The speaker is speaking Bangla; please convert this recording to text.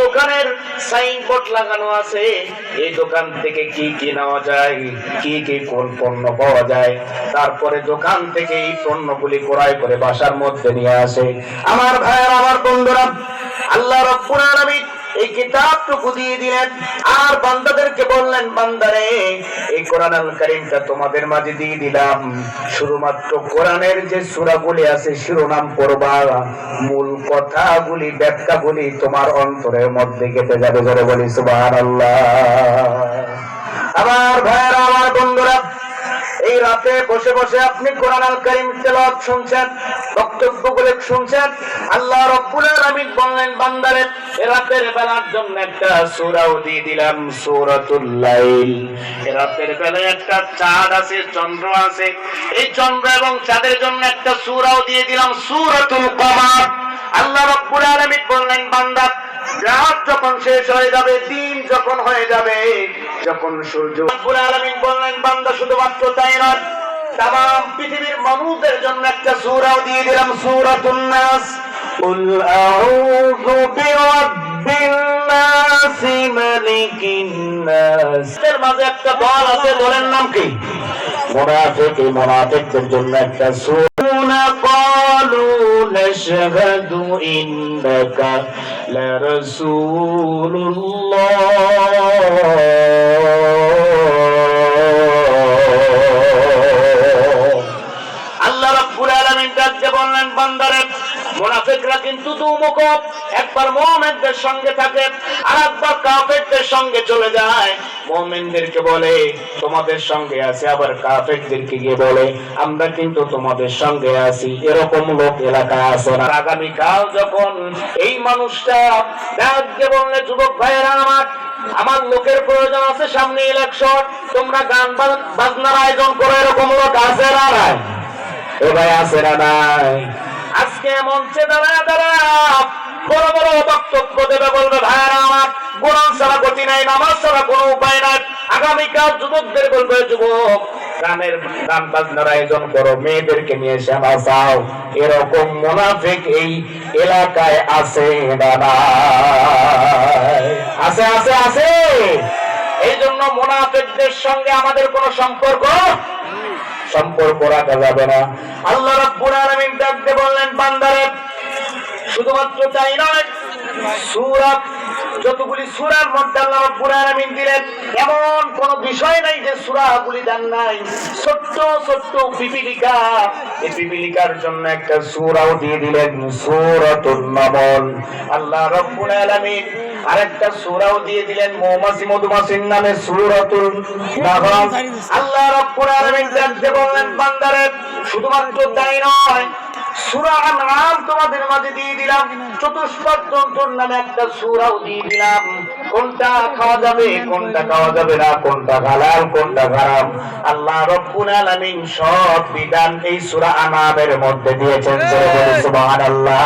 দোকানের সাইনবোর্ড লাগানো আছে, এই দোকান থেকে কি কি নেওয়া যায়, কি কি কোন পণ্য পাওয়া যায়, তারপরে দোকান থেকে এই পণ্যগুলি ক্রয় করে বাসার মধ্যে নিয়ে আসে। আমার ভাইয়ের, আমার বন্ধুরা, আল্লাহ রাব্বুল আলামিন এই কিতাবটুকু দিয়ে দিলেন আর বান্দাদেরকে বললেন, বান্দারে এই কোরআন আল কারীমটা তোমাদের মাঝে দিয়ে দিলাম, শুধুমাত্র কোরআনের যে সূরাগুলি আছে শিরোনাম পড়বা, মূল কথাগুলি ব্যাখ্যাগুলি তোমার অন্তরের মধ্যে গেঁথে যাবে। জোরে বলি সুবহানাল্লাহ। আমার ভাইয়েরা, আমার বন্ধুরা, এই রাতে বসে বসে আপনি কোরআন আল কারীম তেলাওয়াত শুনছেন, বক্তব্যগুলো শুনছেন। আল্লাহ রাব্বুল আলামিন বললেন, বান্দারে রাতের বেলার জন্য একটা সূরাও দিয়ে দিলাম, সূরাতুল লাইল। রাতের বেলায় একটা চাঁদ আছে, চন্দ্র আছে, এই চন্দ্র এবং চাঁদের জন্য একটা সূরাও দিয়ে দিলাম, সূরাতুল কমার। আল্লাহ রাব্বুল আলামিন বললেন, বান্দা রাত যখন শেষ হয়ে যাবে, দিন যখন হয়ে যাবে, যখন সূর্য, রাব্বুল আলামিন বললেন, বান্দা শুধুমাত্র তাই নয়, তাম পৃথিবীর মানুষদের জন্য একটা সূরাও দিয়ে দিলাম, সূরাতুন নাস। কুল আউযু বিরাব্বিন নাস মালিকিন নাস। এর মাঝে একটা দল আছে, দলের নাম কি? মুনাফিক। এই মুনাফিকদের জন্য একটা সূরা, ক্বালু নাশহাদু ইন্নাকা লারাসূলুল্লাহ। আল্লাহ রাব্বুল আলামিন ডাকতে বললেন, বান্দারে মুনাফিকরা কিন্তু দুমুখ, একবার মুমিনদের সঙ্গে থাকে আর একবার কাফেরদের সঙ্গে চলে যায়। মুমিনদেরকে বলে তোমাদের সঙ্গে আছে, আবার কাফেরদেরকে গিয়ে বলে আমরা কিন্তু তোমাদের সঙ্গে আছি। এরকম লোক এলাকায় আছে না? আগামীকাল যখন এই মানুষটা ডাকতে বললে, যুবক ভাইয়েরা আমার লোকের প্রয়োজন আছে, সামনে ইলেকশন, তোমরা গান বাজনার আয়োজন করো, এরকম লোক আছে না নাই? এ ভাই আছে না নাই? আজকে মঞ্চে দাঁড়ায় বড় বড় বক্তব্য দেবে, বলবে ভাইয়েরা আমার কোরআন ছাড়া গতি নাই, নামাজ ছাড়া কোনো উপায় নাই। আগামীকাল যুবকদের বলবে, যুবক গান বাজনার আয়োজন করো, মেয়েদেরকে নিয়ে এসে নাচাও। এরকম মুনাফিক এই এলাকায় আছে না নাই? আছে, আছে, আছে। এই জন্য মুনাফিকদের সঙ্গে আমাদের কোনো সম্পর্ক রাখা যাবে না। আল্লাহ রাব্বুল আলামিন ডাকতে বললেন, বান্দারে শুধুমাত্র তাই নয়, সূরা যতগুলি সূরার মধ্যে আল্লাহ রাব্বুল আলামিন দিলেন, এমন কোন বিষয় নাই যে সূরাগুলি দেন নাই। ছোট্ট ছোট্ট পিপিলিকা, এই পিপিলিকার জন্য একটা সূরাও দিয়ে দিলেন, সূরাতুন নামল। আল্লাহ রাব্বুল আলামিন আরেকটা সূরাও দিয়ে দিলেন মৌমাছি মধুমাছির নামে, সূরাতুল নাহল। আল্লাহ রাব্বুল আলামিন ডাকতে বললেন, বান্দারে শুধুমাত্র তাই নয়, সূরা আনআম তোমাদের মাঝে দিয়ে দিলাম, চতুষ্পদ জন্তুর নামে একটা সূরাও দিয়ে দিলাম। কোনটা খাওয়া যাবে, কোনটা খাওয়া যাবে না, কোনটা হালাল, কোনটা হারাম, আল্লাহ রাব্বুল আলামিন সব বিধান এই সূরা আনআমের মধ্যে দিয়েছেন। সুবহানাল্লাহ।